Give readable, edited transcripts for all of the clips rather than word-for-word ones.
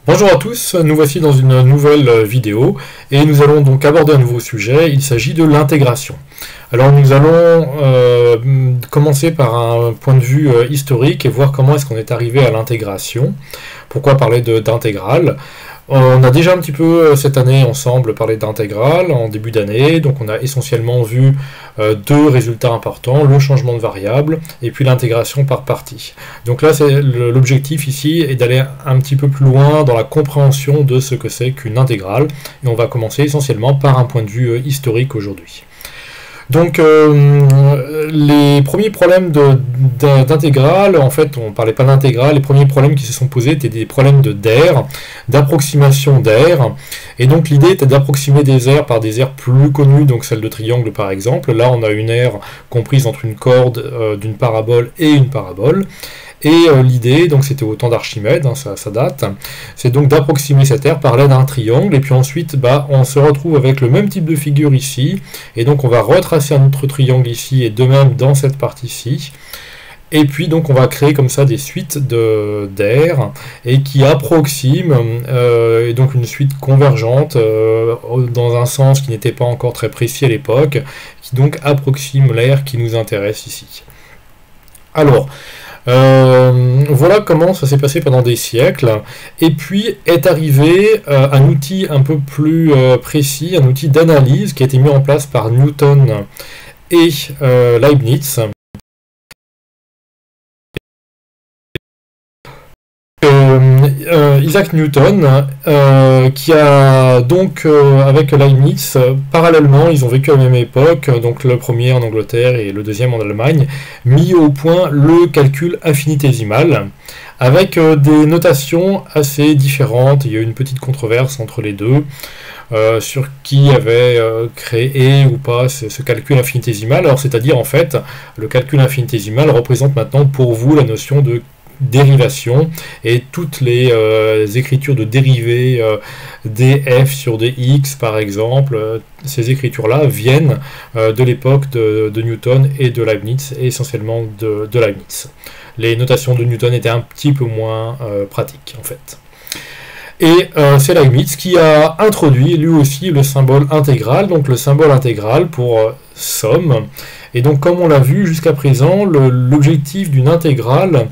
Bonjour à tous, nous voici dans une nouvelle vidéo et nous allons donc aborder un nouveau sujet, il s'agit de l'intégration. Alors nous allons commencer par un point de vue historique et voir comment est-ce qu'on est arrivé à l'intégration. Pourquoi parler d'intégrale? On a déjà un petit peu cette année ensemble parlé d'intégrale en début d'année, donc on a essentiellement vu deux résultats importants, le changement de variable et puis l'intégration par partie. Donc là, l'objectif ici est d'aller un petit peu plus loin dans la compréhension de ce que c'est qu'une intégrale, et on va commencer essentiellement par un point de vue historique aujourd'hui. Donc les premiers problèmes d'intégrale, en fait on ne parlait pas d'intégrale, les premiers problèmes qui se sont posés étaient des problèmes d'aire, d'approximation d'aire, et donc l'idée était d'approximer des aires par des aires plus connues, donc celle de triangle par exemple. Là on a une aire comprise entre une corde d'une parabole et une parabole. Et l'idée, donc c'était au temps d'Archimède, hein, ça date, c'est donc d'approximer cette aire par l'aide d'un triangle, et puis ensuite on se retrouve avec le même type de figure ici, et donc on va retracer un autre triangle ici, et de même dans cette partie-ci, et puis donc on va créer comme ça des suites d'aires, et qui approximent, et donc une suite convergente, dans un sens qui n'était pas encore très précis à l'époque, qui donc approxime l'aire qui nous intéresse ici. Alors, voilà comment ça s'est passé pendant des siècles, et puis est arrivé un outil un peu plus précis, un outil d'analyse qui a été mis en place par Newton et Leibniz. Isaac Newton, qui a donc, avec Leibniz, parallèlement, ils ont vécu à la même époque, donc le premier en Angleterre et le deuxième en Allemagne, mis au point le calcul infinitésimal, avec des notations assez différentes. Il y a eu une petite controverse entre les deux, sur qui avait créé ou pas ce calcul infinitésimal. Alors c'est-à-dire en fait, le calcul infinitésimal représente maintenant pour vous la notion de dérivation, et toutes les écritures de dérivées df sur dx par exemple, ces écritures là viennent de l'époque de Newton et de Leibniz, et essentiellement de Leibniz. Les notations de Newton étaient un petit peu moins pratiques en fait. Et c'est Leibniz qui a introduit lui aussi le symbole intégral, donc le symbole intégral pour somme. Et donc comme on l'a vu jusqu'à présent, l'objectif d'une intégrale,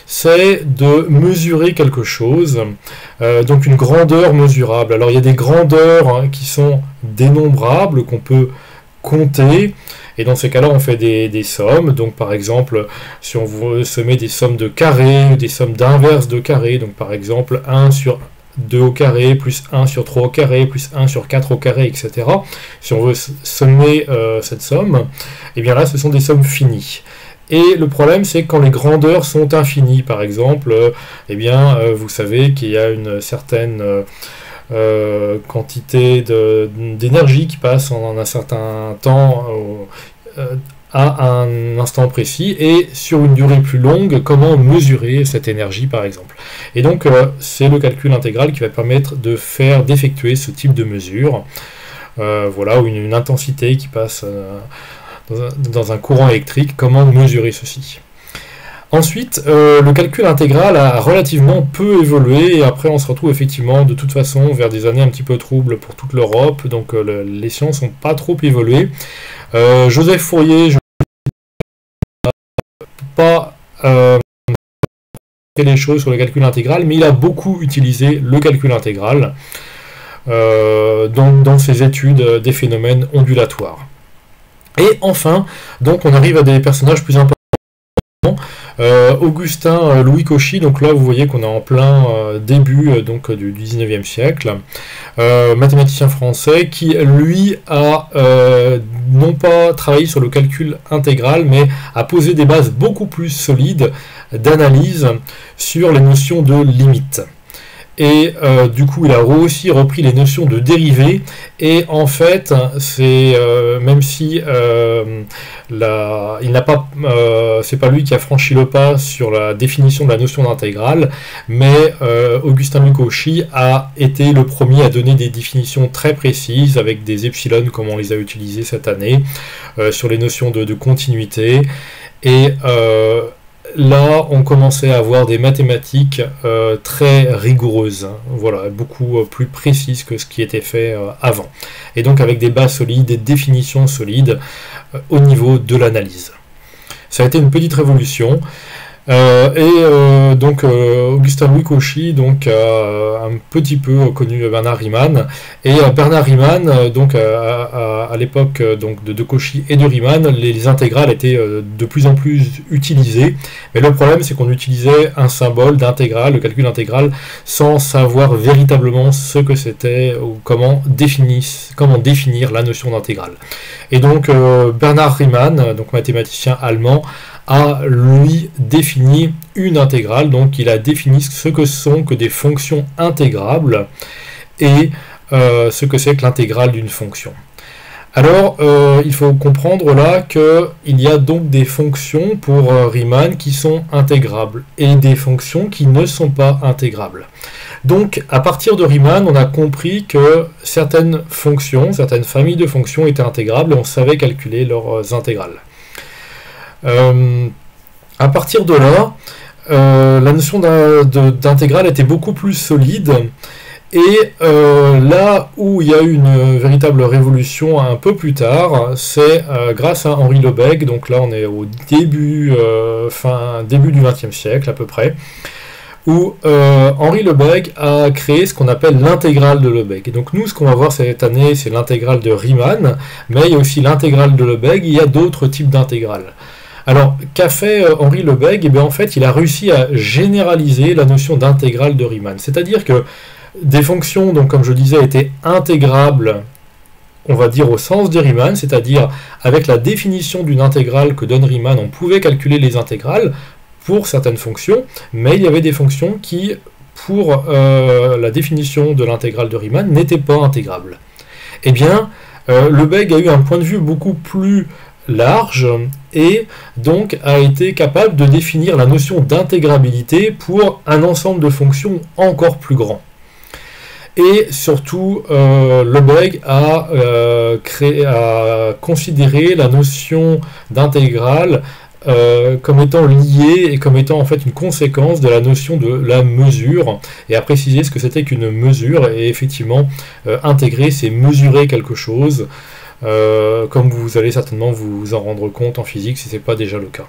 c'est de mesurer quelque chose, donc une grandeur mesurable. Alors il y a des grandeurs qui sont dénombrables, qu'on peut compter, et dans ces cas-là on fait des sommes. Donc par exemple, si on veut sommer des sommes de carrés, ou des sommes d'inverse de carré, donc par exemple 1 sur 2 au carré, plus 1 sur 3 au carré, plus 1 sur 4 au carré, etc. Si on veut sommer cette somme, et bien là ce sont des sommes finies. Et le problème, c'est quand les grandeurs sont infinies. Par exemple, vous savez qu'il y a une certaine quantité d'énergie qui passe en un certain temps à un instant précis, et sur une durée plus longue, comment mesurer cette énergie par exemple. Et donc c'est le calcul intégral qui va permettre d'effectuer ce type de mesure. Voilà, ou une intensité qui passe dans un courant électrique, comment mesurer ceci. Ensuite, le calcul intégral a relativement peu évolué, et après on se retrouve effectivement de toute façon vers des années un petit peu troubles pour toute l'Europe, donc les sciences n'ont pas trop évolué. Joseph Fourier, je n'ai pas fait les choses sur le calcul intégral, mais il a beaucoup utilisé le calcul intégral dans ses études des phénomènes ondulatoires. Et enfin, donc on arrive à des personnages plus importants. Augustin Louis Cauchy, donc là vous voyez qu'on est en plein début donc, du 19e siècle, mathématicien français qui lui a non pas travaillé sur le calcul intégral, mais a posé des bases beaucoup plus solides d'analyse sur les notions de limite. Et du coup il a aussi repris les notions de dérivée, et en fait c'est même si c'est pas lui qui a franchi le pas sur la définition de la notion d'intégrale, mais Augustin Louis Cauchy a été le premier à donner des définitions très précises avec des epsilon comme on les a utilisées cette année sur les notions de continuité, et là, on commençait à avoir des mathématiques très rigoureuses, voilà, beaucoup plus précises que ce qui était fait avant. Et donc avec des bases solides, des définitions solides au niveau de l'analyse. Ça a été une petite révolution. Donc Augustin Louis Cauchy donc a un petit peu connu Bernard Riemann, et Bernard Riemann donc à l'époque donc de Cauchy et de Riemann, les intégrales étaient de plus en plus utilisées, mais le problème c'est qu'on utilisait un symbole d'intégrale, le calcul intégral, sans savoir véritablement ce que c'était ou comment définir la notion d'intégrale. Et donc Bernard Riemann, donc mathématicien allemand, a lui défini une intégrale, donc il a défini ce que sont que des fonctions intégrables et ce que c'est que l'intégrale d'une fonction. Alors il faut comprendre là qu'il y a donc des fonctions pour Riemann qui sont intégrables et des fonctions qui ne sont pas intégrables. Donc à partir de Riemann, on a compris que certaines fonctions, certaines familles de fonctions étaient intégrables et on savait calculer leurs intégrales. À partir de là, la notion d'intégrale était beaucoup plus solide, et là où il y a eu une véritable révolution un peu plus tard, c'est grâce à Henri Lebesgue. Donc là on est au début du XXe siècle à peu près, où Henri Lebesgue a créé ce qu'on appelle l'intégrale de Lebesgue. Et donc nous, ce qu'on va voir cette année, c'est l'intégrale de Riemann, mais il y a aussi l'intégrale de Lebesgue, il y a d'autres types d'intégrales. Alors, qu'a fait Henri Lebesgue? Eh bien, en fait, il a réussi à généraliser la notion d'intégrale de Riemann. C'est-à-dire que des fonctions, donc, comme je disais, étaient intégrables, on va dire au sens de Riemann, c'est-à-dire avec la définition d'une intégrale que donne Riemann, on pouvait calculer les intégrales pour certaines fonctions, mais il y avait des fonctions qui, pour la définition de l'intégrale de Riemann, n'étaient pas intégrables. Eh bien, Lebesgue a eu un point de vue beaucoup plus large et donc a été capable de définir la notion d'intégrabilité pour un ensemble de fonctions encore plus grand. Et surtout, Lebesgue a considéré la notion d'intégrale comme étant liée et comme étant en fait une conséquence de la notion de la mesure, et a précisé ce que c'était qu'une mesure, et effectivement intégrer c'est mesurer quelque chose, comme vous allez certainement vous en rendre compte en physique si ce n'est pas déjà le cas.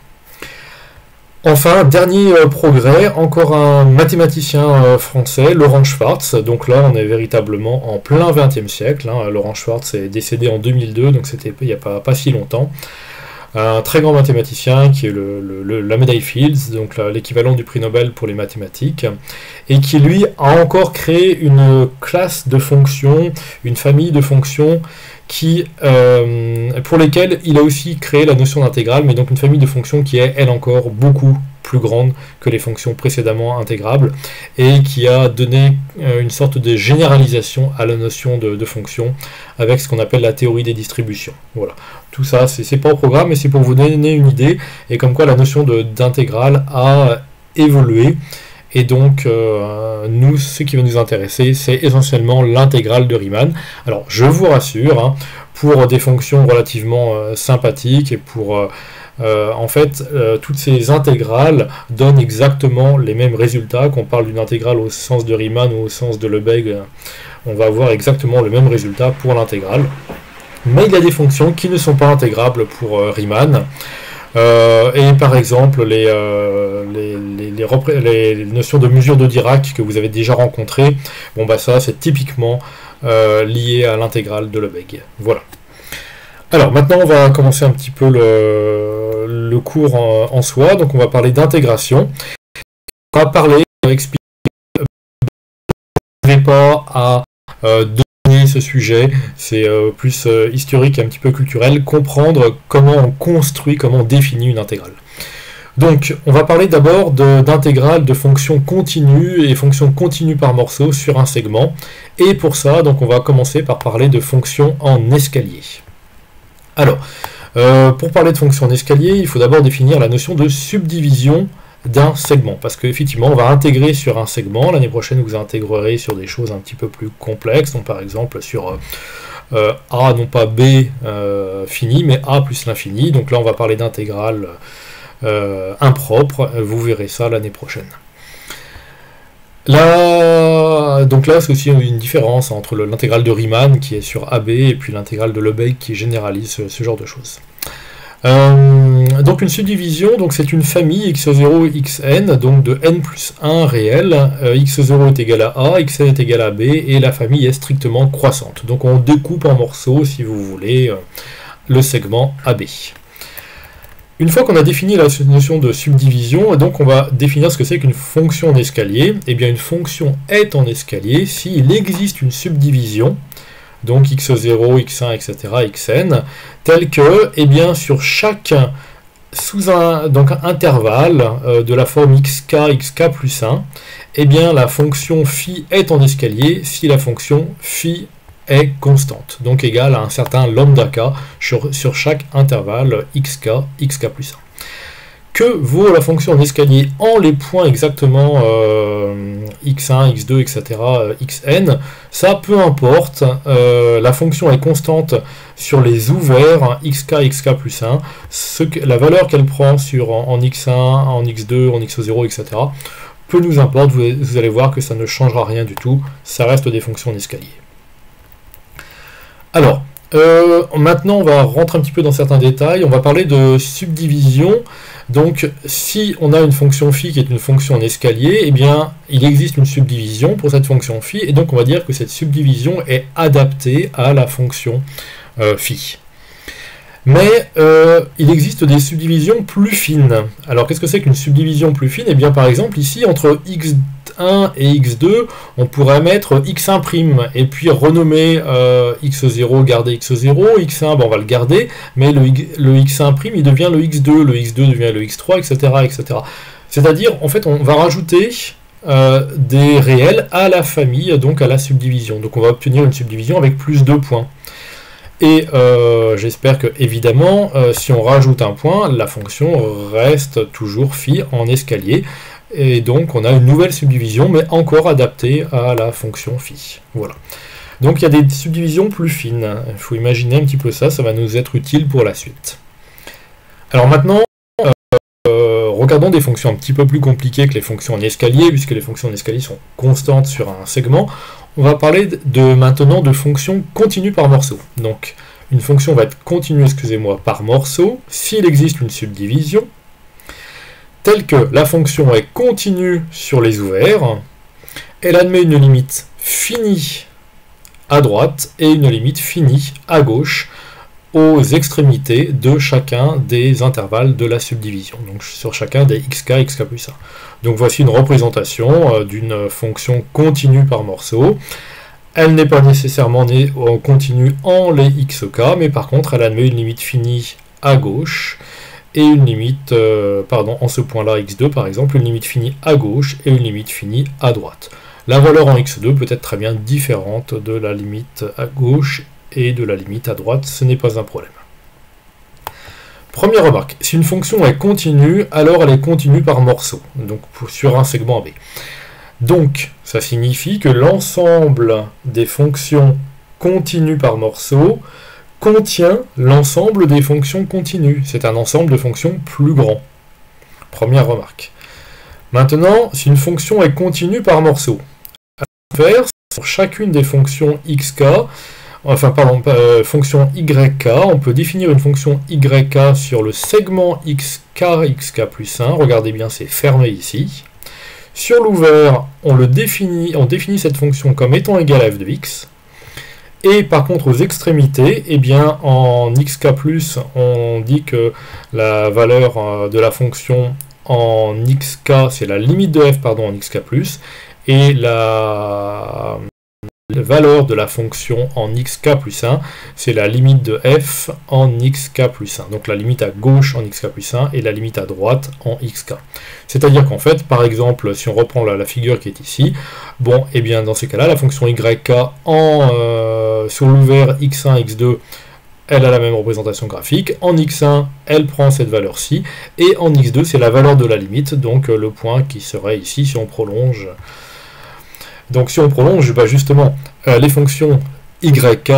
Enfin, dernier progrès, encore un mathématicien français, Laurent Schwartz. Donc là, on est véritablement en plein XXe siècle. Laurent Schwartz est décédé en 2002, donc c'était il n'y a pas si longtemps. Un très grand mathématicien qui est la médaille Fields, donc l'équivalent du prix Nobel pour les mathématiques, et qui lui a encore créé une classe de fonctions, une famille de fonctions pour lesquelles il a aussi créé la notion d'intégrale, mais donc une famille de fonctions qui est, elle encore, beaucoup plus grande que les fonctions précédemment intégrables, et qui a donné une sorte de généralisation à la notion de fonction avec ce qu'on appelle la théorie des distributions. Voilà. Tout ça, c'est pas au programme, mais c'est pour vous donner une idée, et comme quoi la notion d'intégrale a évolué. Et donc, nous, ce qui va nous intéresser, c'est essentiellement l'intégrale de Riemann. Alors, je vous rassure, pour des fonctions relativement sympathiques, et pour, en fait, toutes ces intégrales donnent exactement les mêmes résultats. Qu'on parle d'une intégrale au sens de Riemann ou au sens de Lebesgue, on va avoir exactement le même résultat pour l'intégrale. Mais il y a des fonctions qui ne sont pas intégrables pour Riemann. Et par exemple les notions de mesure de Dirac que vous avez déjà rencontrées, bon bah ça c'est typiquement lié à l'intégrale de Lebesgue. Voilà. Alors maintenant on va commencer un petit peu le cours en soi, donc on va parler d'intégration. On va expliquer pas à ce sujet, c'est plus historique et un petit peu culturel, comprendre comment on construit, comment on définit une intégrale. Donc, on va parler d'abord d'intégrales de fonctions continues et fonctions continues par morceaux sur un segment. Et pour ça, donc, on va commencer par parler de fonctions en escalier. Alors, pour parler de fonctions en escalier, il faut d'abord définir la notion de subdivision d'un segment, parce qu'effectivement on va intégrer sur un segment. L'année prochaine vous intégrerez sur des choses un petit peu plus complexes, donc par exemple sur A, non pas B fini, mais A plus l'infini. Donc là on va parler d'intégrale impropre. Vous verrez ça l'année prochaine. Là, donc là, c'est aussi une différence entre l'intégrale de Riemann qui est sur AB et puis l'intégrale de Lebesgue qui généralise ce genre de choses. Donc une subdivision, donc c'est une famille x0, xn, donc de n plus 1 réel, x0 est égal à a, xn est égal à b, et la famille est strictement croissante. Donc on découpe en morceaux, si vous voulez, le segment AB. Une fois qu'on a défini la notion de subdivision, donc on va définir ce que c'est qu'une fonction en escalier. Eh bien une fonction est en escalier s'il existe une subdivision, donc x0, x1, etc., xn, tel que, eh bien, sur chaque intervalle de la forme xk, xk plus 1, eh bien, la fonction phi est en escalier si la fonction phi est constante, donc égale à un certain lambda k sur chaque intervalle xk, xk plus 1. Que vaut la fonction en escalier en les points exactement x1, x2, etc., xn, ça peu importe, la fonction est constante sur les ouverts xk, xk plus 1, la valeur qu'elle prend en x1, en x2, en x0, etc., peu nous importe, vous allez voir que ça ne changera rien du tout, ça reste des fonctions en escalier. Alors, maintenant on va rentrer un petit peu dans certains détails, on va parler de subdivision. Donc si on a une fonction phi qui est une fonction en escalier, eh bien il existe une subdivision pour cette fonction phi, et donc on va dire que cette subdivision est adaptée à la fonction phi. Mais il existe des subdivisions plus fines. Alors qu'est-ce que c'est qu'une subdivision plus fine? Eh bien par exemple ici entre x1 et x2, on pourrait mettre x1', et puis renommer x0, garder x0, x1 ben, on va le garder, mais le x1' il devient le x2 devient le x3, etc. etc. C'est-à-dire en fait on va rajouter des réels à la famille, donc à la subdivision. Donc on va obtenir une subdivision avec plus de points. Et j'espère que, évidemment, si on rajoute un point, la fonction reste toujours phi en escalier. Et donc, on a une nouvelle subdivision, mais encore adaptée à la fonction phi. Voilà. Donc, il y a des subdivisions plus fines. Il faut imaginer un petit peu ça, ça va nous être utile pour la suite. Alors maintenant, regardons des fonctions un petit peu plus compliquées que les fonctions en escalier, puisque les fonctions en escalier sont constantes sur un segment. On va parler maintenant de fonctions continues par morceau. Donc, une fonction va être continue, par morceau, s'il existe une subdivision, telle que la fonction est continue sur les ouverts, elle admet une limite finie à droite et une limite finie à gauche aux extrémités de chacun des intervalles de la subdivision, donc sur chacun des xk, xk plus 1. Donc voici une représentation d'une fonction continue par morceau. Elle n'est pas nécessairement continue en les xk, mais par contre elle admet une limite finie à gauche et une limite, en ce point-là x2 par exemple, une limite finie à gauche et une limite finie à droite. La valeur en x2 peut être très bien différente de la limite à gauche et de la limite à droite, ce n'est pas un problème. Première remarque, si une fonction est continue, alors elle est continue par morceau, donc sur un segment AB. Donc, ça signifie que l'ensemble des fonctions continues par morceau contient l'ensemble des fonctions continues. C'est un ensemble de fonctions plus grand. Première remarque. Maintenant, si une fonction est continue par morceau, à l'inverse, pour chacune des fonctions xk, fonction yk, on peut définir une fonction yk sur le segment xk, xk plus 1, regardez bien, c'est fermé ici. Sur l'ouvert, on définit cette fonction comme étant égale à f de x, et par contre aux extrémités, eh bien en xk+, on dit que la valeur de la fonction en xk, c'est la limite de f en xk+, et la valeur de la fonction en xk plus 1, c'est la limite de f en xk plus 1. Donc la limite à gauche en xk plus 1 et la limite à droite en xk. C'est-à-dire qu'en fait, par exemple, si on reprend la figure qui est ici, bon, et bien dans ces cas-là, la fonction yk sur l'ouvert x1, x2, elle a la même représentation graphique. En x1, elle prend cette valeur-ci, et en x2, c'est la valeur de la limite, donc le point qui serait ici si on prolonge. Donc si on prolonge, bah justement, les fonctions yk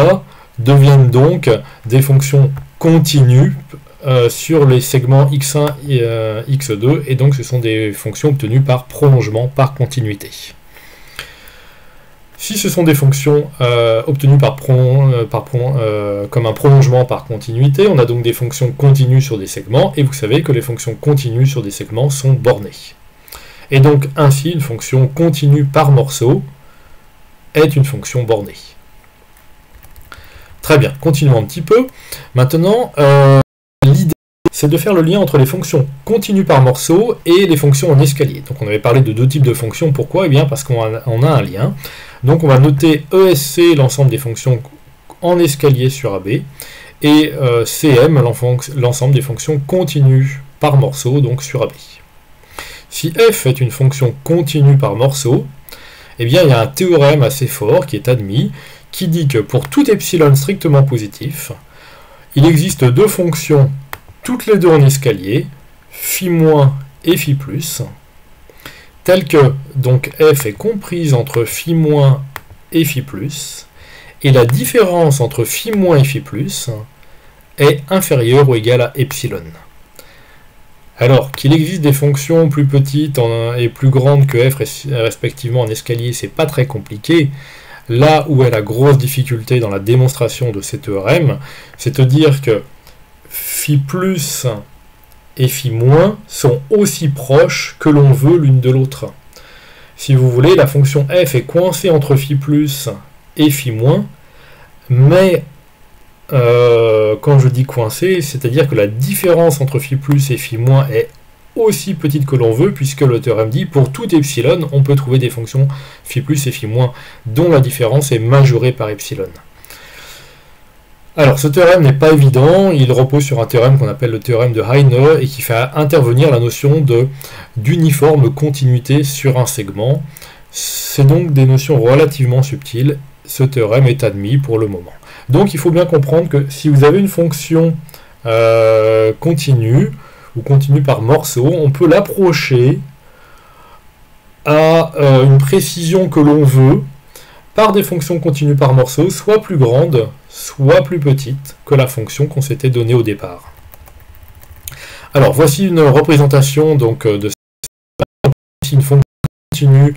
deviennent donc des fonctions continues sur les segments x1 et x2, et donc ce sont des fonctions obtenues par prolongement par continuité. Si ce sont des fonctions obtenues comme un prolongement par continuité, on a donc des fonctions continues sur des segments, et vous savez que les fonctions continues sur des segments sont bornées. Et donc ainsi, une fonction continue par morceau est une fonction bornée. Très bien, continuons un petit peu. Maintenant, l'idée, c'est de faire le lien entre les fonctions continues par morceau et les fonctions en escalier. Donc on avait parlé de deux types de fonctions. Pourquoi? Eh bien parce qu'on a un lien. Donc on va noter ESC, l'ensemble des fonctions en escalier sur AB, et CM, l'ensemble des fonctions continues par morceau, donc sur AB. Si f est une fonction continue par morceau, eh bien il y a un théorème assez fort qui est admis, qui dit que pour tout epsilon strictement positif, il existe deux fonctions, toutes les deux en escalier, phi- et phi+, telles que donc f est comprise entre phi- et phi+, et la différence entre phi- et phi+ est inférieure ou égale à epsilon. Alors, qu'il existe des fonctions plus petites et plus grandes que f, respectivement en escalier, c'est pas très compliqué. Là où est la grosse difficulté dans la démonstration de ces théorèmes, c'est de dire que phi+ et phi- sont aussi proches que l'on veut l'une de l'autre. Si vous voulez, la fonction f est coincée entre phi+ et phi-, mais quand je dis coincée, c'est-à-dire que la différence entre phi+ et phi- est aussi petite que l'on veut, puisque le théorème dit pour tout epsilon, on peut trouver des fonctions phi+ et phi- dont la différence est majorée par epsilon. Alors ce théorème n'est pas évident, il repose sur un théorème qu'on appelle le théorème de Heine et qui fait intervenir la notion d'uniforme continuité sur un segment. C'est donc des notions relativement subtiles, ce théorème est admis pour le moment. Donc il faut bien comprendre que si vous avez une fonction continue, ou continue par morceau, on peut l'approcher à une précision que l'on veut par des fonctions continues par morceau, soit plus grandes, soit plus petites que la fonction qu'on s'était donnée au départ. Alors voici une représentation donc, de une fonction continue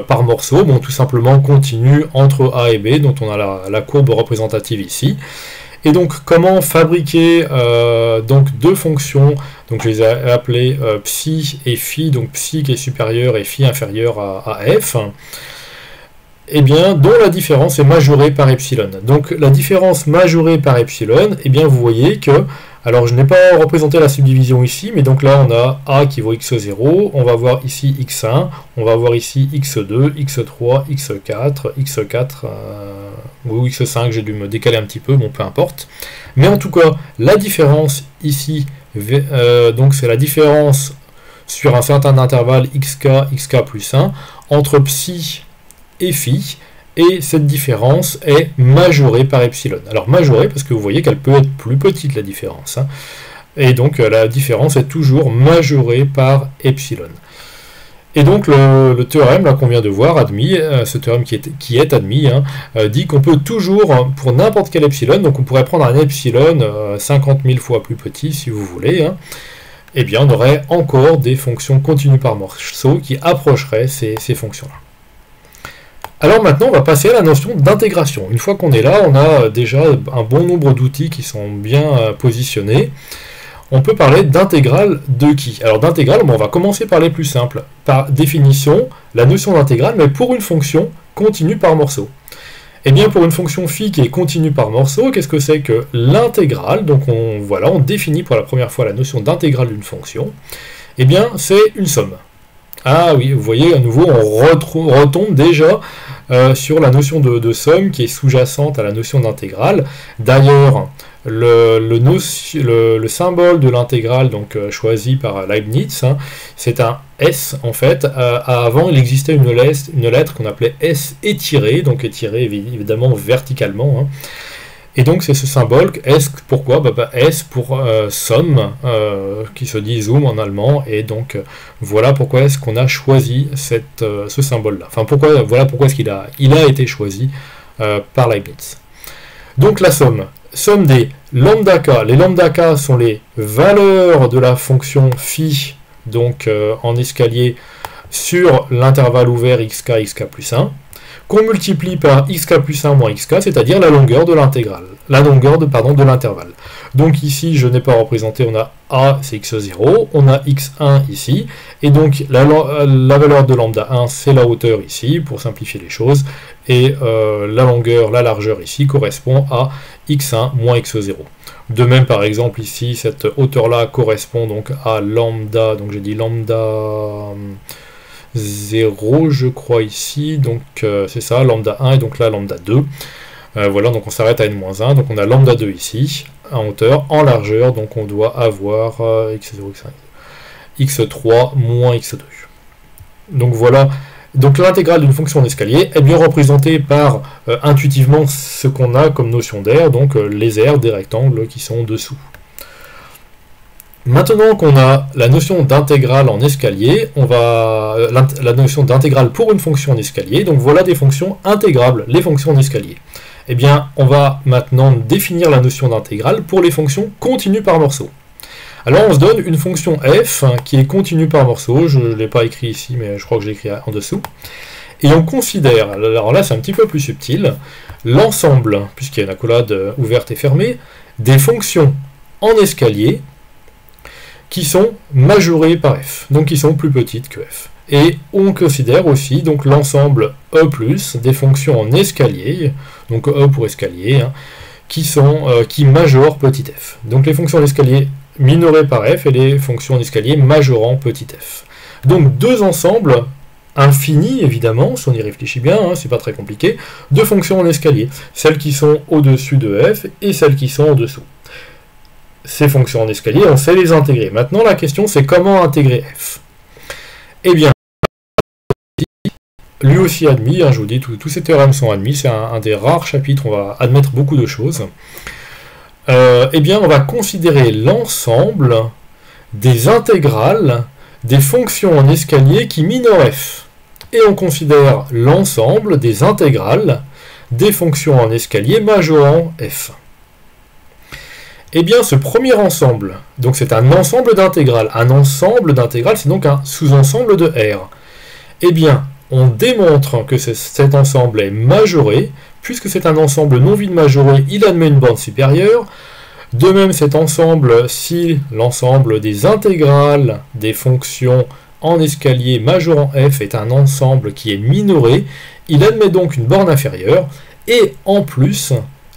par morceau, bon, tout simplement continue entre A et B, dont on a la courbe représentative ici. Et donc, comment fabriquer donc deux fonctions, donc je les ai appelées psi et phi, donc psi qui est supérieur et phi inférieur à f, eh bien, dont la différence est majorée par epsilon. Donc, la différence majorée par epsilon, eh bien, vous voyez que, alors je n'ai pas représenté la subdivision ici, mais donc là, on a a qui vaut x0, on va voir ici x1, on va voir ici x2, x3, x4, x4, ou x5, j'ai dû me décaler un petit peu, bon, peu importe. Mais en tout cas, la différence ici, donc c'est la différence sur un certain intervalle xk plus 1, entre psi et phi, et cette différence est majorée par epsilon. Alors majorée parce que vous voyez qu'elle peut être plus petite la différence, hein. Et donc la différence est toujours majorée par epsilon. Et donc le théorème qu'on vient de voir, admis, ce théorème qui est admis, hein, dit qu'on peut toujours, pour n'importe quel epsilon, donc on pourrait prendre un epsilon 50 000 fois plus petit si vous voulez, hein, et bien on aurait encore des fonctions continues par morceau qui approcheraient ces fonctions-là. Alors maintenant, on va passer à la notion d'intégration. Une fois qu'on est là, on a déjà un bon nombre d'outils qui sont bien positionnés. On peut parler d'intégrale de qui? Alors d'intégrale, on va commencer par les plus simples. Par définition, la notion d'intégrale, mais pour une fonction continue par morceau. Et bien pour une fonction phi qui est continue par morceau, qu'est-ce que c'est que l'intégrale? Donc on définit pour la première fois la notion d'intégrale d'une fonction. Eh bien c'est une somme. Ah oui, vous voyez, à nouveau, on retombe déjà sur la notion de somme qui est sous-jacente à la notion d'intégrale. D'ailleurs, le symbole de l'intégrale donc choisi par Leibniz, hein, c'est un S en fait. Avant, il existait une lettre qu'on appelait S étirée, donc étirée évidemment verticalement. Hein. Et donc c'est ce symbole, S, pourquoi? S pour somme, qui se dit zoom en allemand, et donc voilà pourquoi est-ce qu'on a choisi ce symbole-là. Enfin, voilà pourquoi est-ce qu'il a été choisi par Leibniz. Donc la somme des lambda k. Les lambda k sont les valeurs de la fonction phi, donc en escalier, sur l'intervalle ouvert xk plus 1, qu'on multiplie par xk plus 1 moins xk, c'est-à-dire la longueur de l'intégrale, la longueur de l'intervalle. Donc ici, je n'ai pas représenté, on a a, c'est x0, on a x1 ici, et donc la valeur de lambda 1, c'est la hauteur ici, pour simplifier les choses, et la longueur, la largeur ici, correspond à x1 moins x0. De même, par exemple, ici, cette hauteur-là correspond donc à lambda, donc j'ai dit lambda 0, je crois, ici, donc c'est ça, lambda 1, et donc là, lambda 2. Voilà, donc on s'arrête à n-1, donc on a lambda 2 ici, en hauteur, en largeur, donc on doit avoir x0, x1, x3 moins x2. Donc voilà, donc l'intégrale d'une fonction en escalier est bien représentée par intuitivement ce qu'on a comme notion d'aire, donc les aires des rectangles qui sont dessous. Maintenant qu'on a la notion d'intégrale en escalier, on va la notion d'intégrale pour une fonction en escalier, donc voilà des fonctions intégrables, les fonctions en escalier. Eh bien, on va maintenant définir la notion d'intégrale pour les fonctions continues par morceau. Alors, on se donne une fonction f qui est continue par morceau, je ne l'ai pas écrit ici, mais je crois que je l'ai écrit en dessous. Et on considère, alors là c'est un petit peu plus subtil, l'ensemble, puisqu'il y a une accolade ouverte et fermée, des fonctions en escalier qui sont majorées par f, donc qui sont plus petites que f. Et on considère aussi donc l'ensemble E+, des fonctions en escalier, donc E pour escalier, hein, qui majorent petit f. Donc les fonctions en escalier minorées par f et les fonctions en escalier majorant petit f. Donc deux ensembles infinis, évidemment, si on y réfléchit bien, hein, c'est pas très compliqué, de fonctions en escalier, celles qui sont au-dessus de f et celles qui sont en dessous. Ces fonctions en escalier, on sait les intégrer. Maintenant, la question, c'est comment intégrer f. Eh bien, lui aussi admis, hein, je vous dis, tous ces théorèmes sont admis, c'est un des rares chapitres où on va admettre beaucoup de choses. Eh bien, on va considérer l'ensemble des intégrales des fonctions en escalier qui minorent f. Et on considère l'ensemble des intégrales des fonctions en escalier majorant f. Eh bien, ce premier ensemble, donc c'est un ensemble d'intégrales. Un ensemble d'intégrales, c'est donc un sous-ensemble de R. Eh bien, on démontre que cet ensemble est majoré, puisque c'est un ensemble non vide majoré, il admet une borne supérieure. De même, cet ensemble, si l'ensemble des intégrales des fonctions en escalier majorant f est un ensemble qui est minoré, il admet donc une borne inférieure, et en plus,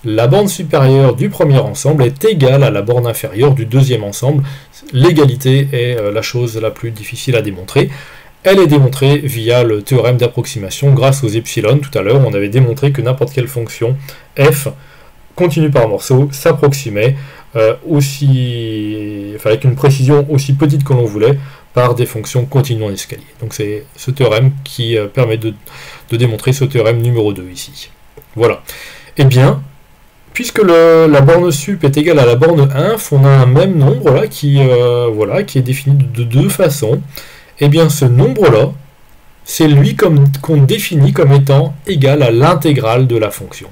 la borne supérieure du premier ensemble est égale à la borne inférieure du deuxième ensemble. L'égalité est la chose la plus difficile à démontrer. Elle est démontrée via le théorème d'approximation grâce aux epsilon. Tout à l'heure, on avait démontré que n'importe quelle fonction f continue par morceau s'approximait avec une précision aussi petite que l'on voulait par des fonctions continues en escalier. Donc c'est ce théorème qui permet de démontrer ce théorème numéro 2 ici. Voilà. Eh bien, puisque la borne sup est égale à la borne inf, on a un même nombre là qui est défini de deux façons. Eh bien, ce nombre-là, c'est lui qu'on définit comme étant égal à l'intégrale de la fonction.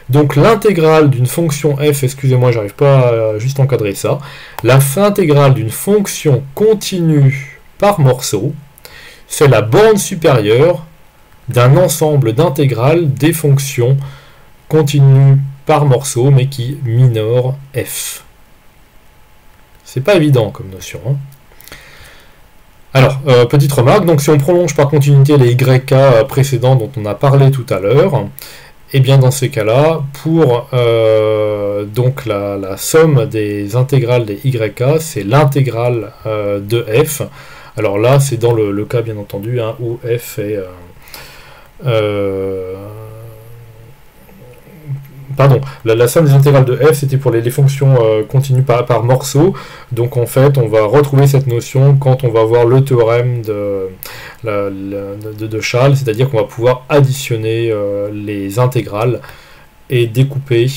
Donc l'intégrale d'une fonction f, excusez-moi, j'arrive pas à juste encadrer ça, la fin intégrale d'une fonction continue par morceau, c'est la borne supérieure d'un ensemble d'intégrales des fonctions continues par morceau, mais qui minore f. C'est pas évident comme notion. Hein. Alors, petite remarque, donc si on prolonge par continuité les YK précédents dont on a parlé tout à l'heure, et bien dans ces cas-là, pour donc la somme des intégrales des YK, c'est l'intégrale de f. Alors là, c'est dans le cas bien entendu hein, où f est pardon, la somme des intégrales de f, c'était pour les fonctions continues par morceau. Donc en fait, on va retrouver cette notion quand on va voir le théorème de Chasles, c'est-à-dire qu'on va pouvoir additionner les intégrales et découper,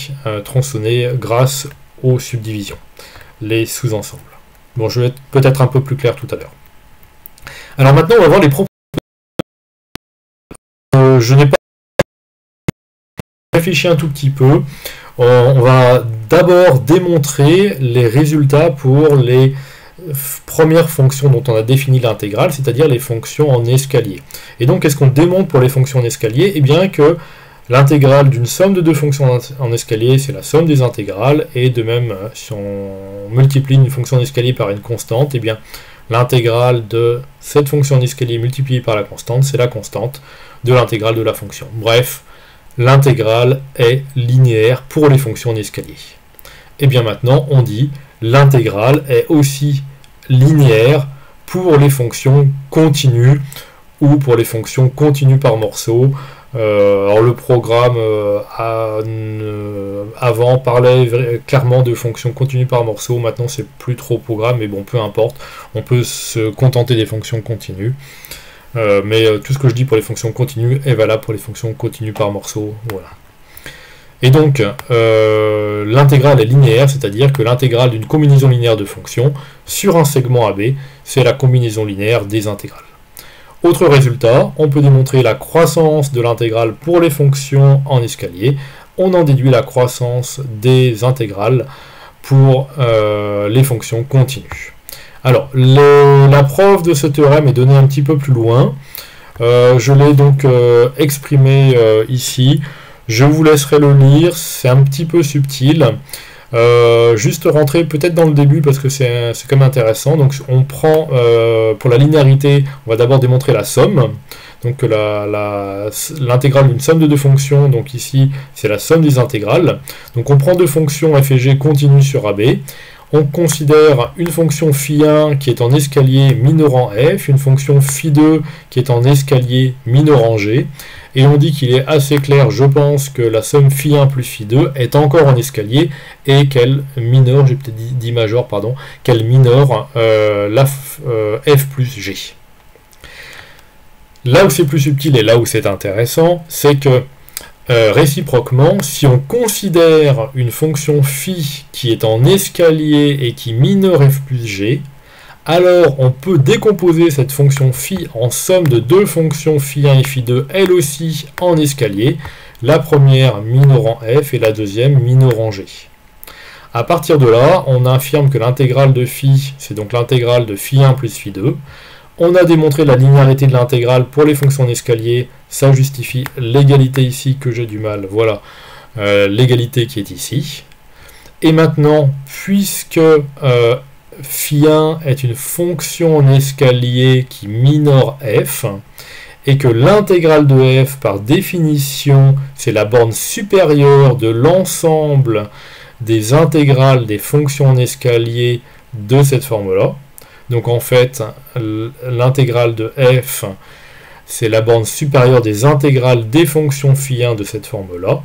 tronçonner grâce aux subdivisions, les sous-ensembles. Bon, je vais être peut-être un peu plus clair tout à l'heure. Alors maintenant, on va voir les propriétés. Je n'ai pas réfléchi un tout petit peu. On va d'abord démontrer les résultats pour les premières fonctions dont on a défini l'intégrale, c'est-à-dire les fonctions en escalier. Et donc, qu'est-ce qu'on démontre pour les fonctions en escalier? Eh bien que l'intégrale d'une somme de deux fonctions en escalier, c'est la somme des intégrales, et de même, si on multiplie une fonction en escalier par une constante, eh bien l'intégrale de cette fonction en escalier multipliée par la constante, c'est la constante de l'intégrale de la fonction. Bref, l'intégrale est linéaire pour les fonctions en escalier. Et bien maintenant, on dit l'intégrale est aussi linéaire pour les fonctions continues ou pour les fonctions continues par morceaux. Alors le programme avant parlait clairement de fonctions continues par morceaux, maintenant c'est plus trop programme, mais bon, peu importe, on peut se contenter des fonctions continues. Mais tout ce que je dis pour les fonctions continues est valable pour les fonctions continues par morceaux, voilà. Et donc, l'intégrale est linéaire, c'est-à-dire que l'intégrale d'une combinaison linéaire de fonctions sur un segment AB, c'est la combinaison linéaire des intégrales. Autre résultat, on peut démontrer la croissance de l'intégrale pour les fonctions en escalier. On en déduit la croissance des intégrales pour les fonctions continues. Alors, la preuve de ce théorème est donnée un petit peu plus loin. Je l'ai donc exprimé ici. Je vous laisserai le lire, c'est un petit peu subtil. Juste rentrer peut-être dans le début parce que c'est quand même intéressant. Donc on prend, pour la linéarité, on va d'abord démontrer la somme. Donc l'intégrale d'une somme de deux fonctions, donc ici c'est la somme des intégrales. Donc on prend deux fonctions f et g continues sur AB. On considère une fonction φ1 qui est en escalier minorant f, une fonction φ2 qui est en escalier minorant g, et on dit qu'il est assez clair, je pense, que la somme φ1 plus φ2 est encore en escalier et qu'elle minore, j'ai peut-être dit major, pardon, qu'elle minore f plus g. Là où c'est plus subtil et là où c'est intéressant, c'est que réciproquement, si on considère une fonction phi qui est en escalier et qui minore f plus g, alors on peut décomposer cette fonction phi en somme de deux fonctions φ1 et φ2, elles aussi en escalier, la première minorant f et la deuxième minorant g. À partir de là, on affirme que l'intégrale de phi, c'est donc l'intégrale de φ1 plus φ2. On a démontré la linéarité de l'intégrale pour les fonctions en escalier, ça justifie l'égalité ici que j'ai du mal, voilà, l'égalité qui est ici. Et maintenant, puisque φ1 est une fonction en escalier qui minore f, et que l'intégrale de f, par définition, c'est la borne supérieure de l'ensemble des intégrales des fonctions en escalier de cette forme-là. Donc en fait, l'intégrale de f, c'est la borne supérieure des intégrales des fonctions φ1 de cette forme-là.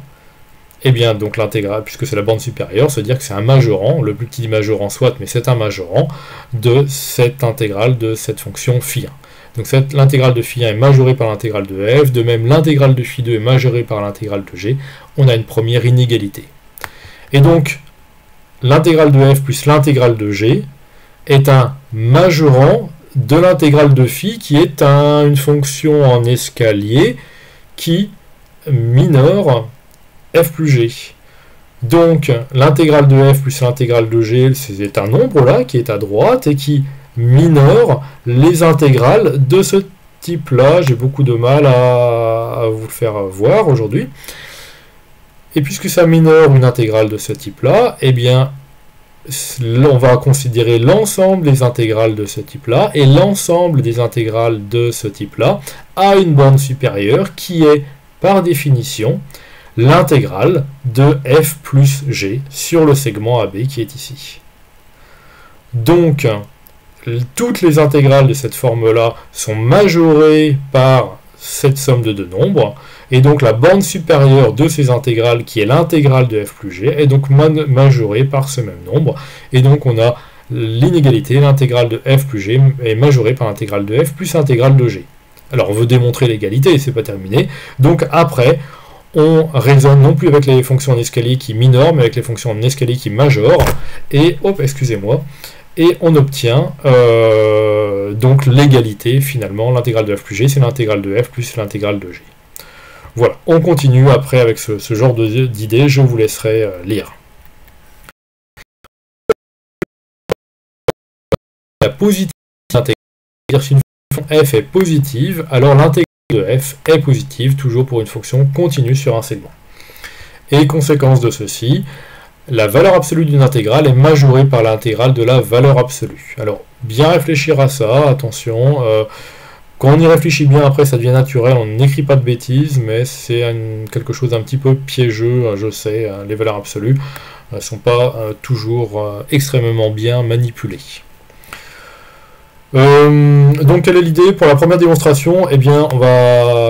Et bien donc l'intégrale, puisque c'est la borne supérieure, c'est-à-dire que c'est un majorant, le plus petit majorant soit, mais c'est un majorant de cette intégrale de cette fonction φ1. Donc l'intégrale de φ1 est majorée par l'intégrale de f, de même l'intégrale de φ2 est majorée par l'intégrale de g. On a une première inégalité. Et donc, l'intégrale de f plus l'intégrale de g est un majorant de l'intégrale de phi qui est une fonction en escalier qui minore f plus g. Donc l'intégrale de f plus l'intégrale de g, c'est un nombre là qui est à droite et qui minore les intégrales de ce type là. J'ai beaucoup de mal à vous le faire voir aujourd'hui. Et puisque ça minore une intégrale de ce type là, eh bien on va considérer l'ensemble des intégrales de ce type-là, et l'ensemble des intégrales de ce type-là a une borne supérieure qui est, par définition, l'intégrale de f plus g sur le segment AB qui est ici. Donc, toutes les intégrales de cette forme-là sont majorées par cette somme de deux nombres, et donc la borne supérieure de ces intégrales, qui est l'intégrale de f plus g, est donc majorée par ce même nombre, et donc on a l'inégalité, l'intégrale de f plus g est majorée par l'intégrale de f plus l'intégrale de g. Alors on veut démontrer l'égalité, c'est pas terminé, donc après, on raisonne non plus avec les fonctions en escalier qui minorent, mais avec les fonctions en escalier qui majorent, et, hop, excusez-moi, et on obtient donc l'égalité, finalement, l'intégrale de f plus g, c'est l'intégrale de f plus l'intégrale de g. Voilà, on continue après avec ce genre d'idées, je vous laisserai lire. La positivité intégrale, c'est-à-dire si une fonction f est positive, alors l'intégrale de f est positive, toujours pour une fonction continue sur un segment. Et conséquence de ceci, la valeur absolue d'une intégrale est majorée par l'intégrale de la valeur absolue. Alors, bien réfléchir à ça, attention, quand on y réfléchit bien, après ça devient naturel, on n'écrit pas de bêtises, mais c'est quelque chose d'un petit peu piégeux, je sais, les valeurs absolues ne sont pas toujours extrêmement bien manipulées. Donc quelle est l'idée pour la première démonstration? Eh bien,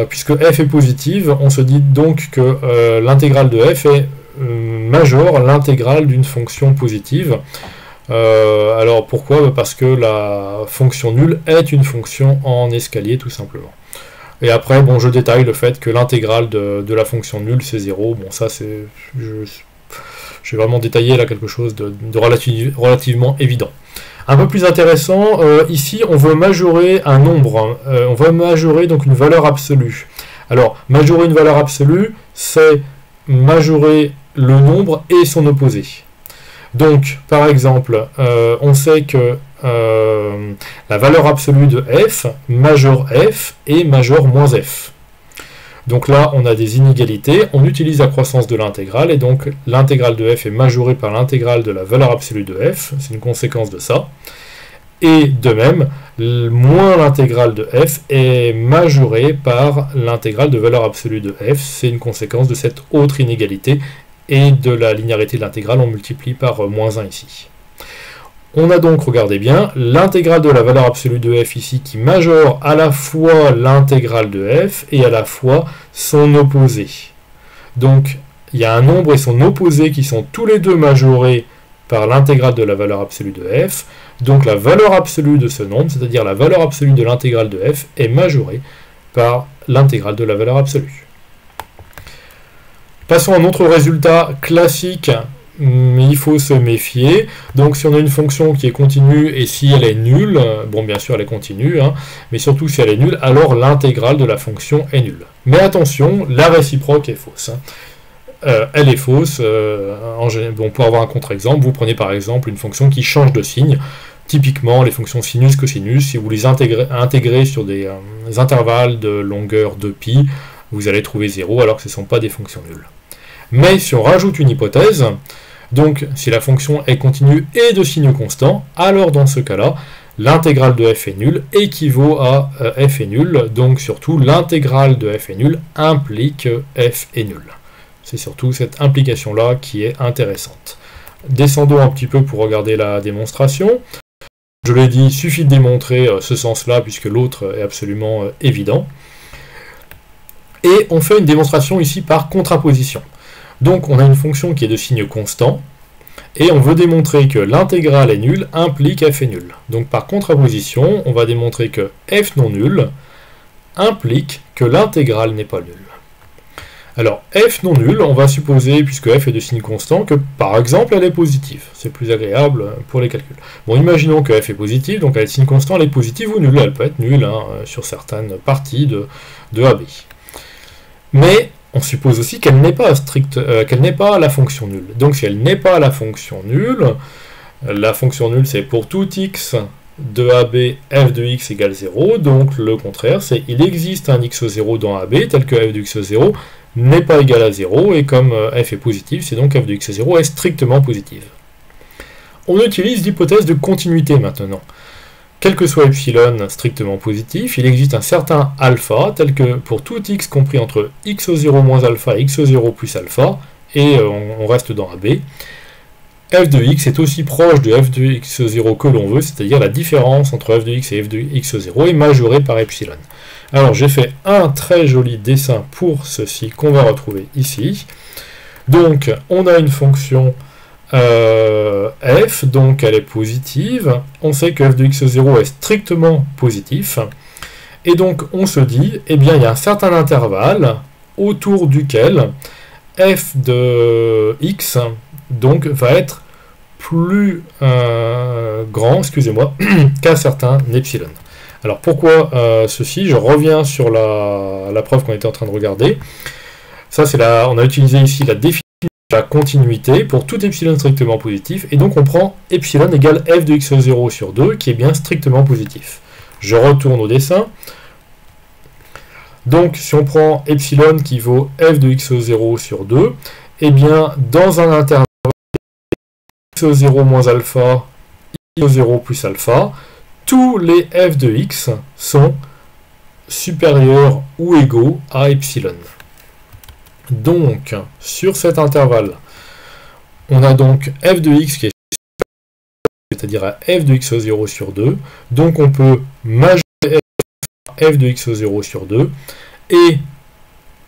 puisque f est positive, on se dit donc que l'intégrale de f est majeure l'intégrale d'une fonction positive. Alors pourquoi? Parce que la fonction nulle est une fonction en escalier tout simplement. Et après, bon, je détaille le fait que l'intégrale de la fonction nulle c'est 0. Bon, ça c'est... J'ai vraiment détaillé là quelque chose de relativement évident. Un peu plus intéressant, ici on veut majorer un nombre, on veut majorer donc une valeur absolue. Alors, majorer une valeur absolue, c'est majorer le nombre et son opposé. Donc, par exemple, on sait que la valeur absolue de f majore f et majore moins f. Donc là, on a des inégalités, on utilise la croissance de l'intégrale, et donc l'intégrale de f est majorée par l'intégrale de la valeur absolue de f, c'est une conséquence de ça. Et de même, moins l'intégrale de f est majorée par l'intégrale de valeur absolue de f, c'est une conséquence de cette autre inégalité, et de la linéarité de l'intégrale, on multiplie par moins 1 ici. On a donc, regardez bien, l'intégrale de la valeur absolue de f ici qui majore à la fois l'intégrale de f et à la fois son opposé. Donc, il y a un nombre et son opposé qui sont tous les deux majorés par l'intégrale de la valeur absolue de f. Donc, la valeur absolue de ce nombre, c'est-à-dire la valeur absolue de l'intégrale de f, est majorée par l'intégrale de la valeur absolue. Passons à un autre résultat classique, mais il faut se méfier. Donc si on a une fonction qui est continue et si elle est nulle, bon bien sûr elle est continue, hein, mais surtout si elle est nulle, alors l'intégrale de la fonction est nulle. Mais attention, la réciproque est fausse. Hein. Elle est fausse, bon, pour avoir un contre-exemple, vous prenez par exemple une fonction qui change de signe. Typiquement les fonctions sinus, cosinus, si vous les intégrez sur des intervalles de longueur de pi, vous allez trouver 0 alors que ce ne sont pas des fonctions nulles. Mais si on rajoute une hypothèse, donc si la fonction est continue et de signe constant, alors dans ce cas-là, l'intégrale de f est nulle équivaut à f est nul, donc surtout l'intégrale de f est nulle implique f est nul. C'est surtout cette implication-là qui est intéressante. Descendons un petit peu pour regarder la démonstration. Je l'ai dit, il suffit de démontrer ce sens-là puisque l'autre est absolument évident. Et on fait une démonstration ici par contraposition. Donc on a une fonction qui est de signe constant, et on veut démontrer que l'intégrale est nulle implique f est nul. Donc par contraposition, on va démontrer que f non nul implique que l'intégrale n'est pas nulle. Alors f non nul, on va supposer, puisque f est de signe constant, que par exemple elle est positive. C'est plus agréable pour les calculs. Bon, imaginons que f est positive, donc elle est de signe constant, elle est positive ou nulle. Elle peut être nulle hein, sur certaines parties de AB. Mais on suppose aussi qu'elle n'est pas qu'elle n'est pas la fonction nulle. Donc si elle n'est pas la fonction nulle c'est pour tout x de AB, f de x égale 0, donc le contraire, c'est il existe un x0 dans AB, tel que f de x0 n'est pas égal à 0, et comme f est positive, c'est donc f de x0 est strictement positive. On utilise l'hypothèse de continuité maintenant. Quel que soit epsilon strictement positif, il existe un certain alpha, tel que pour tout x compris entre x0 moins alpha et x0 plus alpha, et on reste dans AB, f de x est aussi proche de f de x0 que l'on veut, c'est-à-dire la différence entre f de x et f de x0 est majorée par epsilon. Alors j'ai fait un très joli dessin pour ceci qu'on va retrouver ici. Donc on a une fonction f, donc elle est positive, on sait que f de x0 est strictement positif, et donc on se dit, eh bien il y a un certain intervalle autour duquel f de x donc va être plus grand, excusez-moi, qu'un certain epsilon. Alors pourquoi ceci? Je reviens sur la preuve qu'on était en train de regarder. Ça, on a utilisé ici la définition de la continuité pour tout epsilon strictement positif, et donc on prend epsilon égale f de x0 sur 2, qui est bien strictement positif. Je retourne au dessin. Donc, si on prend epsilon qui vaut f de x0 sur 2, eh bien, dans un intervalle x0 moins alpha, x0 plus alpha, tous les f de x sont supérieurs ou égaux à epsilon. Donc, sur cet intervalle, on a donc f de x qui est c'est-à-dire à f de x0 sur 2. Donc, on peut majorer f de x0 sur 2, et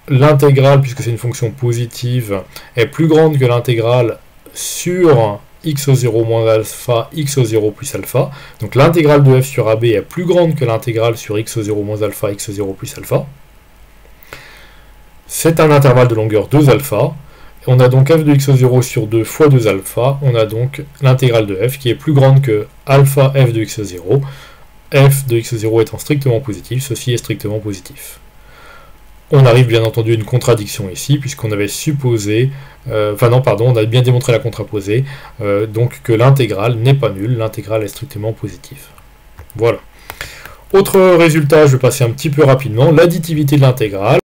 l'intégrale, puisque c'est une fonction positive, est plus grande que l'intégrale sur x0 moins alpha, x0 plus alpha. Donc l'intégrale de f sur AB est plus grande que l'intégrale sur x0 moins alpha, x0 plus alpha. C'est un intervalle de longueur 2 alpha. On a donc f de x0 sur 2 fois 2 alpha. On a donc l'intégrale de f qui est plus grande que alpha f de x0. F de x0 étant strictement positif, ceci est strictement positif. On arrive bien entendu à une contradiction ici, puisqu'on avait supposé, on a bien démontré la contraposée, donc que l'intégrale n'est pas nulle, l'intégrale est strictement positive. Voilà. Autre résultat, je vais passer un petit peu rapidement, l'additivité de l'intégrale.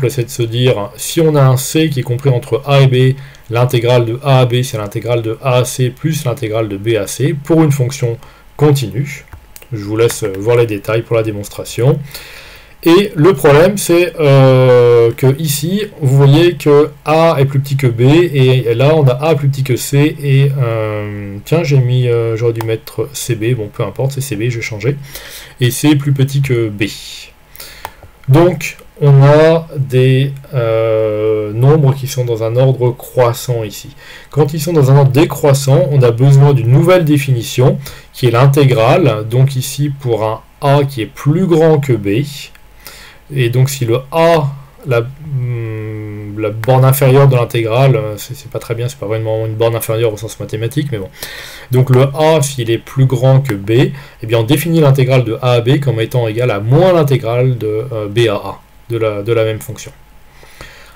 C'est de se dire, si on a un C qui est compris entre A et B, l'intégrale de A à B, c'est l'intégrale de A à C plus l'intégrale de B à C, pour une fonction continue. Je vous laisse voir les détails pour la démonstration. Et le problème, c'est que ici, vous voyez que A est plus petit que B, et là, on a A plus petit que C, et tiens, j'aurais dû mettre CB, bon, peu importe, c'est CB, je vais changer, et C est plus petit que B. Donc, on a des nombres qui sont dans un ordre croissant ici. Quand ils sont dans un ordre décroissant, on a besoin d'une nouvelle définition, qui est l'intégrale, donc ici, pour un A qui est plus grand que B, et donc si le A, la borne inférieure de l'intégrale, c'est pas très bien, c'est pas vraiment une borne inférieure au sens mathématique, mais bon. Donc le A, s'il est plus grand que B, eh bien on définit l'intégrale de A à B comme étant égale à moins l'intégrale de B à A, de la même fonction.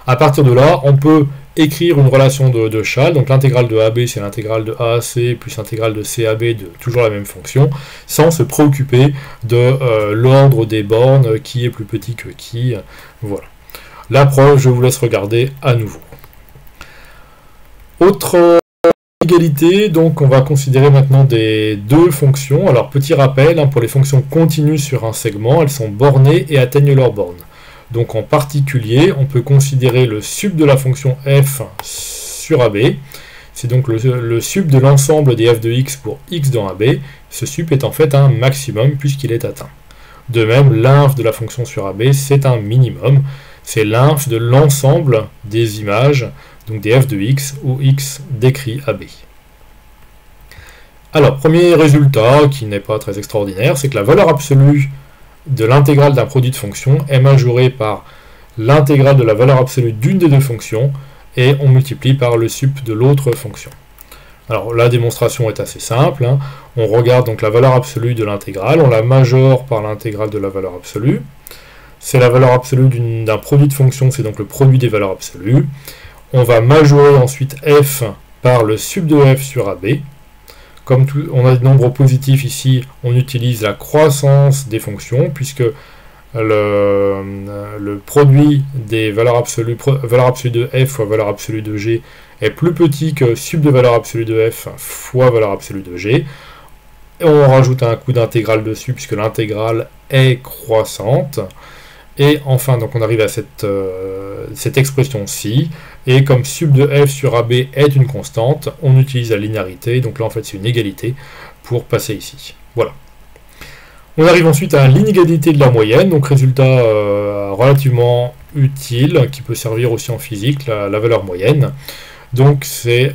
À partir de là, on peut écrire une relation de Chasles, donc l'intégrale de AB c'est l'intégrale de A à C plus l'intégrale de C à B de toujours la même fonction, sans se préoccuper de l'ordre des bornes, qui est plus petit que qui, voilà. La preuve, je vous laisse regarder à nouveau. Autre égalité, donc on va considérer maintenant des deux fonctions. Alors petit rappel, pour les fonctions continues sur un segment, elles sont bornées et atteignent leur borne. Donc en particulier, on peut considérer le sup de la fonction f sur AB. C'est donc le sup de l'ensemble des f de x pour x dans AB. Ce sup est en fait un maximum puisqu'il est atteint. De même, l'inf de la fonction sur AB, c'est un minimum. C'est l'inf de l'ensemble des images, donc des f de x, où x décrit AB. Alors, premier résultat, qui n'est pas très extraordinaire, c'est que la valeur absolue de l'intégrale d'un produit de fonction est majorée par l'intégrale de la valeur absolue d'une des deux fonctions, et on multiplie par le sup de l'autre fonction. Alors la démonstration est assez simple, on regarde donc la valeur absolue de l'intégrale, on la majore par l'intégrale de la valeur absolue, c'est la valeur absolue d'un produit de fonction, c'est donc le produit des valeurs absolues, on va majorer ensuite f par le sup de f sur AB. Comme on a des nombres positifs ici, on utilise la croissance des fonctions, puisque le produit des valeur absolue de f fois valeur absolue de g est plus petit que sup de valeur absolue de f fois valeur absolue de g. Et on rajoute un coup d'intégrale dessus, puisque l'intégrale est croissante. Et enfin, donc on arrive à cette expression-ci, et comme sup de f sur AB est une constante, on utilise la linéarité, donc là en fait c'est une égalité, pour passer ici. Voilà. On arrive ensuite à l'inégalité de la moyenne, donc résultat relativement utile, qui peut servir aussi en physique, la valeur moyenne. Donc c'est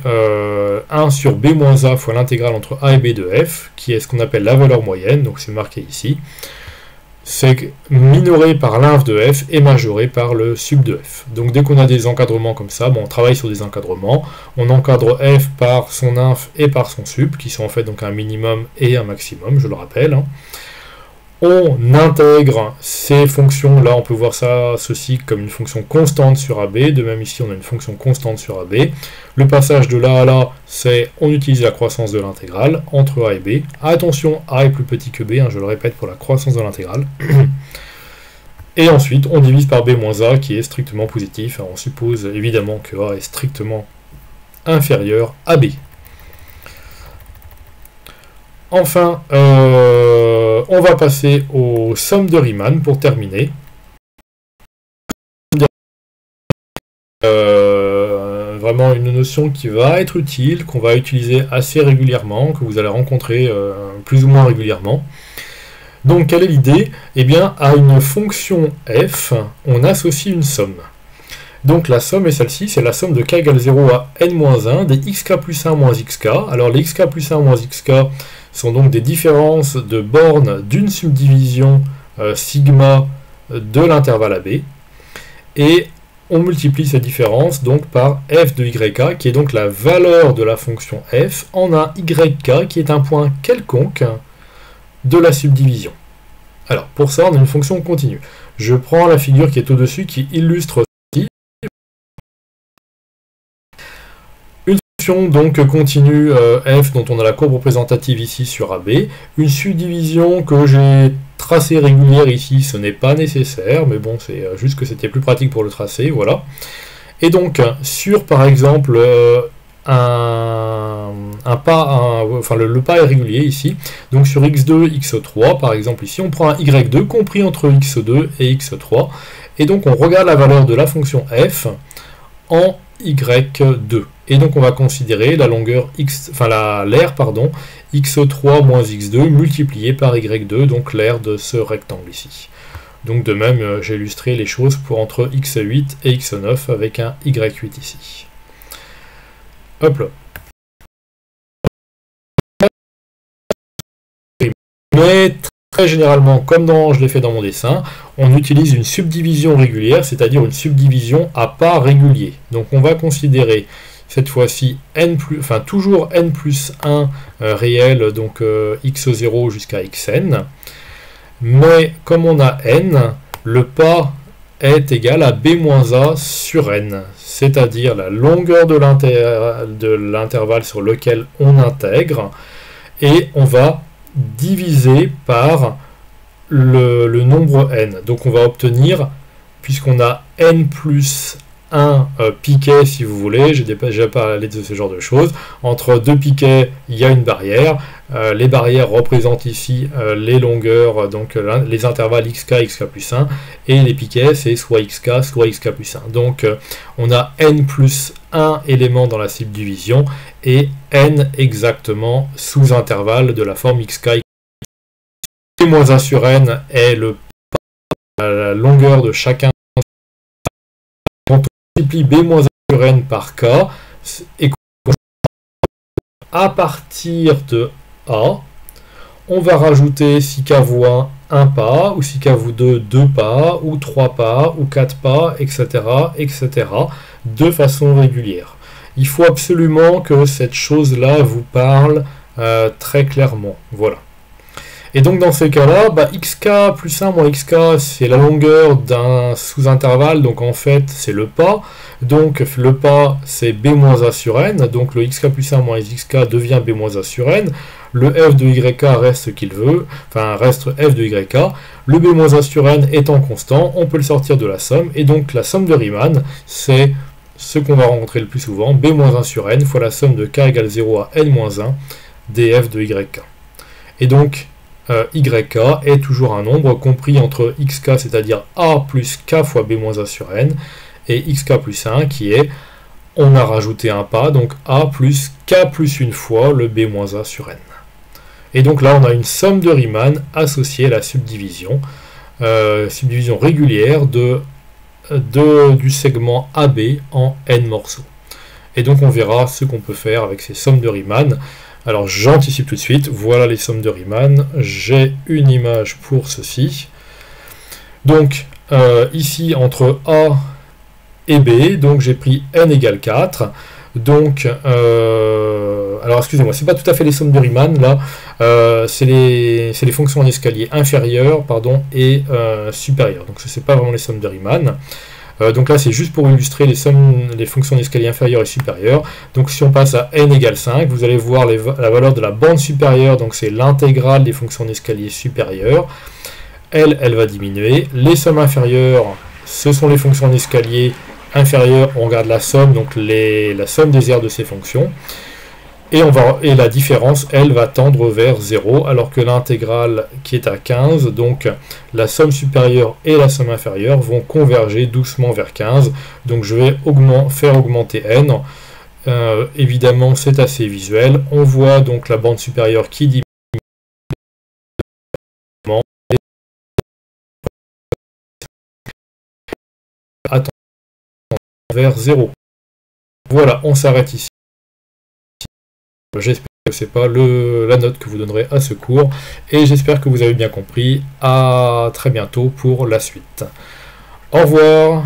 1 sur b moins a fois l'intégrale entre a et b de f, qui est ce qu'on appelle la valeur moyenne, donc c'est marqué ici. C'est minoré par l'inf de f et majoré par le sup de f. Donc dès qu'on a des encadrements comme ça, on travaille sur des encadrements, on encadre f par son inf et par son sup, qui sont en fait donc un minimum et un maximum, je le rappelle. On intègre ces fonctions, là on peut voir ça, ceci comme une fonction constante sur AB, de même ici on a une fonction constante sur AB. Le passage de là à là, c'est on utilise la croissance de l'intégrale entre A et B. Attention, A est plus petit que B, hein, je le répète pour la croissance de l'intégrale. Et ensuite on divise par B moins A qui est strictement positif. Alors, on suppose évidemment que A est strictement inférieur à B. Enfin, on va passer aux sommes de Riemann pour terminer. Vraiment une notion qui va être utile, qu'on va utiliser assez régulièrement, que vous allez rencontrer plus ou moins régulièrement. Donc, quelle est l'idée? Eh bien, à une fonction f, on associe une somme. Donc la somme est celle-ci, c'est la somme de k égale 0 à n-1 des xk plus 1 moins xk. Alors les xk plus 1 moins xk sont donc des différences de bornes d'une subdivision sigma de l'intervalle AB. Et on multiplie ces différences donc par f de yk, qui est donc la valeur de la fonction f, en un yk qui est un point quelconque de la subdivision. Alors pour ça, on a une fonction continue. Je prends la figure qui est au-dessus, qui illustre donc continue f dont on a la courbe représentative ici sur AB, une subdivision que j'ai tracée régulière ici, ce n'est pas nécessaire, mais bon c'est juste que c'était plus pratique pour le tracer, voilà. Et donc sur par exemple le pas est régulier ici, donc sur x2, x3 par exemple ici, on prend un y2 compris entre x2 et x3, et donc on regarde la valeur de la fonction f en y2. Et donc on va considérer la longueur l'aire x3 moins x2 multiplié par y2, donc l'aire de ce rectangle ici. Donc de même, j'ai illustré les choses pour entre x8 et x9 avec un y8 ici. Hop là. Mais très généralement, comme je l'ai fait dans mon dessin, on utilise une subdivision régulière, c'est-à-dire une subdivision à pas régulier. Donc on va considérer cette fois-ci toujours n plus 1 réel, donc x0 jusqu'à xn. Mais comme on a n, le pas est égal à b-a sur n, c'est-à-dire la longueur de l'intervalle sur lequel on intègre, et on va diviser par le nombre n. Donc on va obtenir, puisqu'on a n plus 1 piquet, si vous voulez, j'ai déjà parlé de ce genre de choses, entre deux piquets, il y a une barrière, les barrières représentent ici les longueurs, donc les intervalles xk, xk plus 1, et les piquets, c'est soit xk, soit xk plus 1. Donc on a n plus 1 éléments dans la subdivision, et n exactement sous intervalle de la forme xk. B-1 sur n est la longueur de chacun. Quand on multiplie b-1 sur n par k, et à partir de a, on va rajouter si k vaut 1 pas, ou si k vaut 2 pas, ou 3 pas, ou 4 pas, etc., etc., de façon régulière. Il faut absolument que cette chose-là vous parle très clairement. Voilà. Et donc dans ces cas-là, xk plus 1 moins xk, c'est la longueur d'un sous-intervalle, donc en fait c'est le pas. Donc le pas c'est b-a sur n, donc le xk plus 1 moins xk devient b-a sur n. Le f de yk reste ce qu'il veut, enfin reste f de yk. Le b-a sur n étant constant, on peut le sortir de la somme, et donc la somme de Riemann, c'est ce qu'on va rencontrer le plus souvent, b-1 sur n fois la somme de k égale 0 à n-1 df de yk. Et donc yk est toujours un nombre compris entre xk, c'est-à-dire a plus k fois b-a sur n, et xk plus 1 qui est, on a rajouté un pas, donc a plus k plus une fois le b-a sur n. Et donc là on a une somme de Riemann associée à la subdivision régulière du segment AB en n morceaux. Et donc on verra ce qu'on peut faire avec ces sommes de Riemann. Alors j'anticipe tout de suite, voilà les sommes de Riemann, j'ai une image pour ceci. Donc ici entre A et B, donc j'ai pris n égale 4. Donc, alors excusez-moi, c'est pas tout à fait les sommes de Riemann là. c'est les fonctions en escalier inférieures et supérieures. Donc ce n'est pas vraiment les sommes de Riemann. Donc là c'est juste pour illustrer les fonctions d'escalier inférieures et supérieures. Donc si on passe à n égale 5, vous allez voir la valeur de la bande supérieure, donc c'est l'intégrale des fonctions d'escalier supérieures. Elle va diminuer. Les sommes inférieures, ce sont les fonctions d'escalier inférieures, on regarde la somme, donc la somme des aires de ces fonctions. Et la différence, elle, va tendre vers 0, alors que l'intégrale qui est à 15, donc la somme supérieure et la somme inférieure vont converger doucement vers 15. Donc je vais faire augmenter n. Évidemment, c'est assez visuel. On voit donc la bande supérieure qui diminue vers 0. Voilà, on s'arrête ici. J'espère que ce n'est pas la note que vous donnerez à ce cours, et j'espère que vous avez bien compris. À très bientôt pour la suite. Au revoir.